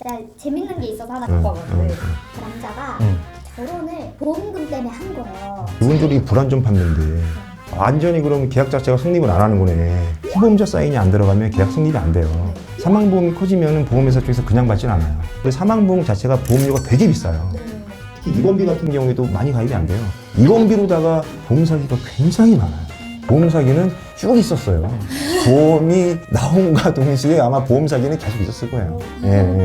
내가 재밌는 게 있어서 하나 갖고 왔는데 그 남자가 결혼을 보험금 때문에 한 거예요. 이분들이 불안전 판매인데 완전히 그럼 계약 자체가 성립을 안 하는 거네. 피보험자 사인이 안 들어가면 계약 성립이 안 돼요. 사망보험이 커지면 보험회사 쪽에서 그냥 받진 않아요. 사망보험 자체가 보험료가 되게 비싸요. 특히 입원비 같은 경우에도 많이 가입이 안 돼요. 입원비로다가 보험 사기가 굉장히 많아요. 보험 사기는 쭉 있었어요. 보험이 나온과 동시에 아마 보험 사기는 계속 있었을 거예요. 예.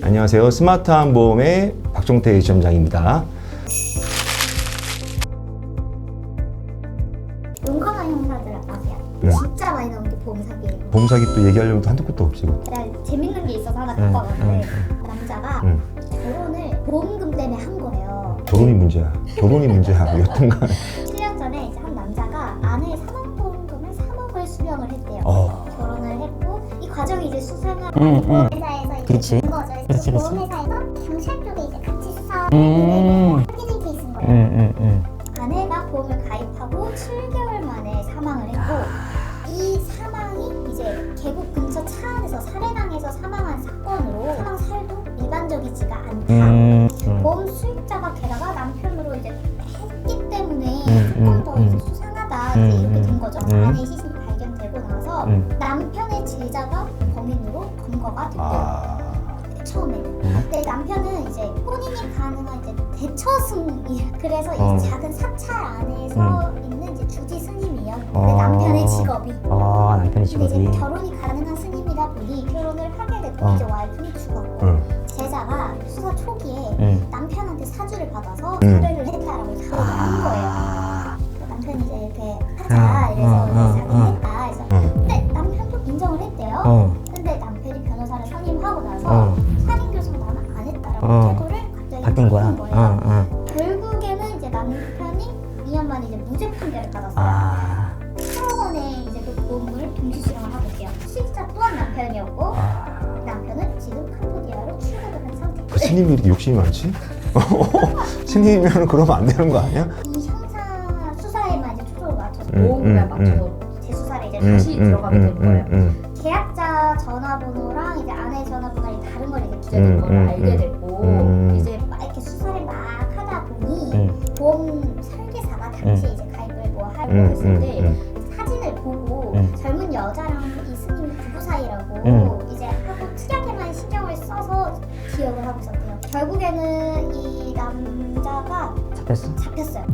안녕하세요. 스마트한 보험의 박종태 지점장입니다. 용감한 형사들 아세요? 진짜 많이 나오는 게 보험 사기예요. 보험 사기 또 얘기하려면 한도 끝도 없지. 내가 재밌는 게 있어서 하나 갖고 왔는데 그 남자가 결혼을 보험금 때문에 한 거예요. 결혼이 문제야. 결혼이 문제야. 여튼간 7년 전에 이제 한 남자가 아내의 사망보험금을 3억을 수령을 했대요. 결혼을 했고 이 과정이 이제 수사가 보험회사에서 이제 그렇지. 된 거죠. 그렇지. 보험회사에서 경찰 쪽에 이제 같이 수사하는 확인된 케이스인 거예요. 아내가 보험을 가입하고 7개월 만에 사망을 했고 이 사망이 이제 계곡 근처 차 안에서 살해당해서 사망한 사건으로 사망 사유도 일반적이지가 않다. 보험 수익자가 게다가 남편으로 이제 했기 때문에 조금 더 이제 수상하다 이제 이렇게 된 거죠. 아내의 시신이 발견되고 나서 남편의 제자가 범인으로 검거가 됐대요. 처음에는. 근데 남편은 이제 혼인이 가능한 이제 대처승 그래서 이 작은 사찰 안에서 있는 이제 주지 스님이에요. 근데 남편의 직업이. 남편의 근데 직업이. 이제 결혼이 가능한 스님이다 보니 결혼을 하게 됐고 이제 와이프는 죽었고 제자가 수사 초기에 남편한테 사주를 받아서 살해를 했다라고 사고를 한 거예요. 남편이 이제 이렇게 하자 이래서 자기했다. 그래서 근데 남편도 인정을 했대요. 근데 남편이 변호사를 선임하고 나서 살인 교섭 나는 안 했다라고 태도를 갑자기 바뀐 거야. 거예요. 결국에는 이제 남편이 2년 만에 이제 무죄 판결을 받았어요. 10억 원의 이제 그 보험을 동시 수령을 하고 있대요. 수익자 또한 남편이었고 남편은 지금 캄보디아로 출국을 한 상태. 그 스님이 이렇게 욕심이 많지? 스님이면 그러면 안 되는 거 아니야? 이 형사 수사에만 이제 초점을 맞춰서 보험을 맞춰서 재수사를 이제 다시 들어가게 된 거예요. 계약자 전화번호랑 이제 아내 전화번호랑 다른 걸 이제 기재된 걸 알게 됐고 이제 막 이렇게 수사를 막 하다 보니 보험 설계사가 당시 이제 가입을 뭐 하고 했을 때 사진을 보고 젊은 여자랑 이 스님이 부부 사이라고 이제 하고 특이하게만 신경을 써서 기억을 하고 있었대요. 결국에는 이 남자가 잡혔어요.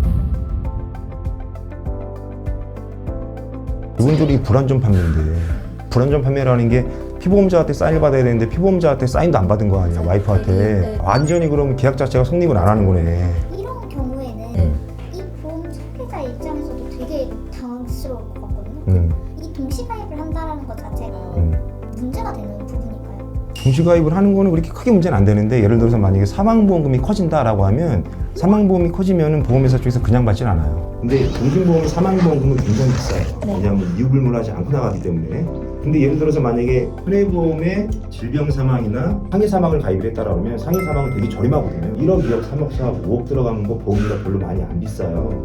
이분들이 불안전 판매인데 불안전 판매라는 게 피보험자한테 사인을 받아야 되는데 피보험자한테 사인도 안 받은 거 아니야. 와이프한테. 완전히 그럼 계약 자체가 성립을 안 하는 거네. 이런 경우에는 이 보험 설계자 입장에서도 되게 당황스러울 것 같거든요. 이 동시 가입을 한다는 것 자체가 문제가 되는 부분일까요? 동시 가입을 하는 거는 그렇게 크게 문제는 안 되는데 예를 들어서 만약에 사망보험금이 커진다라고 하면 사망보험이 커지면 보험회사 쪽에서 그냥 받진 않아요. 근데 동승보험이 사망보험금은 굉장히 비싸요. 왜냐하면 이유불문하지 않고 나가기 때문에. 근데 예를 들어서 만약에 손해보험에 질병 사망이나 상해 사망을 가입을 했다라고 하면 상해 사망은 되게 저렴하거든요. 1억, 2억, 3억, 4억, 5억 들어가는 거 보험료가 별로 많이 안 비싸요.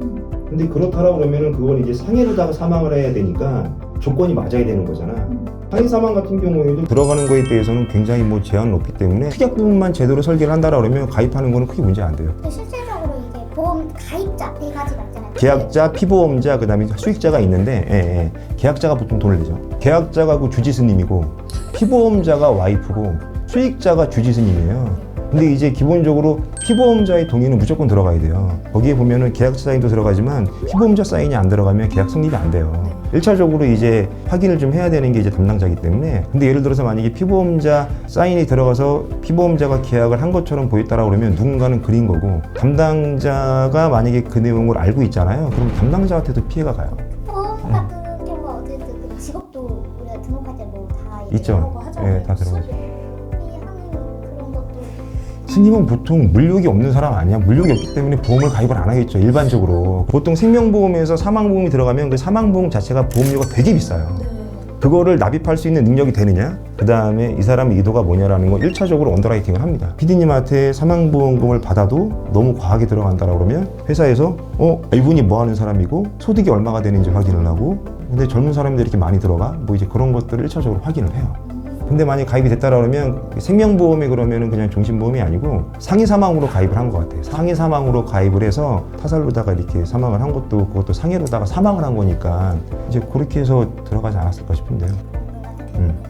근데 그렇다라고 그러면은 그건 이제 상해로다가 사망을 해야 되니까 조건이 맞아야 되는 거잖아. 상해 사망 같은 경우에도 들어가는 거에 대해서는 굉장히 뭐 제한은 없기 때문에 특약 부분만 제대로 설계를 한다라고 그러면 가입하는 거는 크게 문제 안 돼요. 근데 실질적으로 이게 보험 가입자 네 가지가 있잖아요. 계약자, 피보험자, 그 다음에 수익자가 있는데 계약자가 보통 돈을 내죠. 계약자가 그 주지스님이고 피보험자가 와이프고 수익자가 주지스님이에요. 근데 이제 기본적으로 피보험자의 동의는 무조건 들어가야 돼요. 거기에 보면은 계약자 사인도 들어가지만 피보험자 사인이 안 들어가면 계약 성립이 안 돼요. 1차적으로 이제 확인을 좀 해야 되는 게 이제 담당자이기 때문에. 근데 예를 들어서 만약에 피보험자 사인이 들어가서 피보험자가 계약을 한 것처럼 보였다라고 그러면 누군가는 그린 거고 담당자가 만약에 그 내용을 알고 있잖아요. 그럼 담당자한테도 피해가 가요. 보험 같은 경우가 어쨌든 그 직업도 우리가 등록할 때 뭐 다 있죠. 예, 다 들어가죠. 하는 그런 것도 스님은 보통 물욕이 없는 사람 아니야. 물욕이 없기 때문에 보험을 가입을 안 하겠죠. 일반적으로. 보통 생명보험에서 사망보험이 들어가면 그 사망보험 자체가 보험료가 되게 비싸요. 그거를 납입할 수 있는 능력이 되느냐? 그 다음에 이 사람의 의도가 뭐냐라는 거 1차적으로 언더라이팅을 합니다. PD님한테 사망보험금을 받아도 너무 과하게 들어간다라고 그러면 회사에서 이분이 뭐 하는 사람이고 소득이 얼마가 되는지 확인을 하고 근데 젊은 사람들이 이렇게 많이 들어가? 뭐 이제 그런 것들을 1차적으로 확인을 해요. 근데 만약에 가입이 됐다라 그러면 생명보험이 그러면은 그냥 종신보험이 아니고 상해 사망으로 가입을 한 것 같아요. 상해 사망으로 가입을 해서 타살로다가 이렇게 사망을 한 것도 그것도 상해로다가 사망을 한 거니까 이제 그렇게 해서 들어가지 않았을까 싶은데요.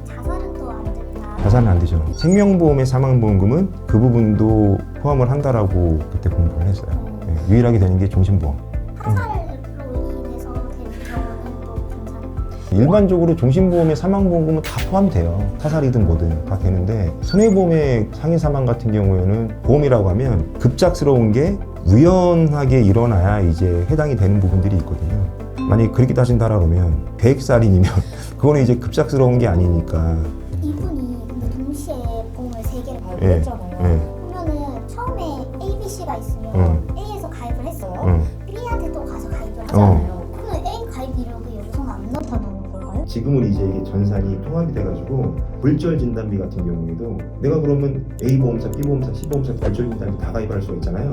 자살은 또 안 된다. 자산은 안 되죠. 생명보험의 사망보험금은 그 부분도 포함을 한다라고 그때 공부를 했어요. 네, 유일하게 되는 게 종신보험. 타살로 인해서 된 경우는 또 괜찮아요. 일반적으로 종신보험의 사망보험금은 다 포함돼요. 타살이든 뭐든 다 되는데 손해보험의 상해 사망 같은 경우에는 보험이라고 하면 급작스러운 게 우연하게 일어나야 이제 해당이 되는 부분들이 있거든요. 만약에 그렇게 따진다라 그러면 계획살인이면 그거는 이제 급작스러운 게 아니니까. 이분이 근데 동시에 보험을 3개를 예, 가입했잖아요. 예. 그러면은 처음에 A, B, C가 있으면 A에서 가입을 했어요. B한테 또 가서 가입을 하잖아요. 그러면 A 가입 이력이 여기서는 안 나타나는 걸까요? 지금은 이제 이게 전산이 통합이 돼가지고 불절 진단비 같은 경우에도 내가 그러면 A 보험사, B 보험사, C 보험사 불절 진단비 다 가입할 수가 있잖아요.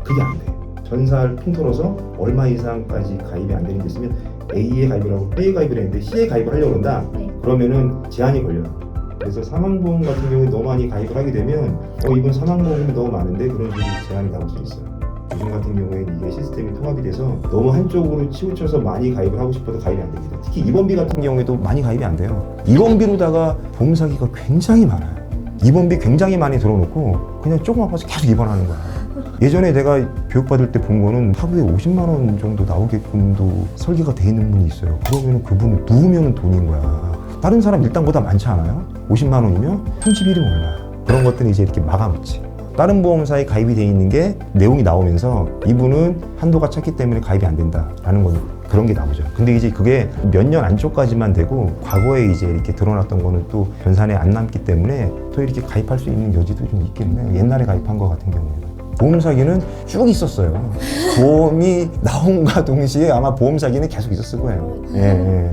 그게 안 돼. 전사를 통틀어서 얼마 이상까지 가입이 안 되는 게 있으면 A에 가입을 하고 B에 가입을 했는데 C에 가입을 하려고 한다. 네. 그러면은 제한이 걸려요. 그래서 사망보험 같은 경우에 너무 많이 가입을 하게 되면 이분 사망보험이 너무 많은데 그런 식으로 제한이 나올 수 있어요. 요즘 같은 경우에는 이게 시스템이 통합이 돼서 너무 한쪽으로 치우쳐서 많이 가입을 하고 싶어도 가입이 안 됩니다. 특히 입원비 같은 경우에도 많이 가입이 안 돼요. 입원비로다가 보험 사기가 굉장히 많아요. 입원비 굉장히 많이 들어놓고 그냥 조금 아파서 계속 입원하는 거야. 예전에 내가 교육받을 때 본 거는 하루에 50만 원 정도 나오게끔도 설계가 돼 있는 분이 있어요. 그러면 그분은 누우면 돈인 거야. 다른 사람 일당보다 많지 않아요? 50만 원이면 30일이면 얼마야? 그런 것들은 이제 이렇게 막아놓지. 다른 보험사에 가입이 돼 있는 게 내용이 나오면서 이분은 한도가 찼기 때문에 가입이 안 된다라는 건 그런 게 나오죠. 근데 이제 그게 몇 년 안쪽까지만 되고 과거에 이제 이렇게 드러났던 거는 또 변산에 안 남기 때문에 또 이렇게 가입할 수 있는 여지도 좀 있긴 해요. 옛날에 가입한 거 같은 경우에는. 보험 사기는 쭉 있었어요. 보험이 나온과 동시에 아마 보험 사기는 계속 있었을 거예요. 예.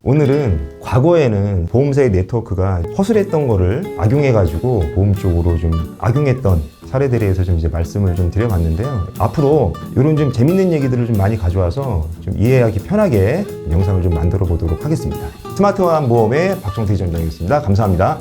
오늘은 과거에는 보험사의 네트워크가 허술했던 거를 악용해가지고 보험 쪽으로 좀 악용했던 사례들에 대해서 좀 이제 말씀을 좀 드려봤는데요. 앞으로 이런 좀 재밌는 얘기들을 좀 많이 가져와서 좀 이해하기 편하게 영상을 좀 만들어 보도록 하겠습니다. 스마트한 보험의 박종태 전장이었습니다. 감사합니다.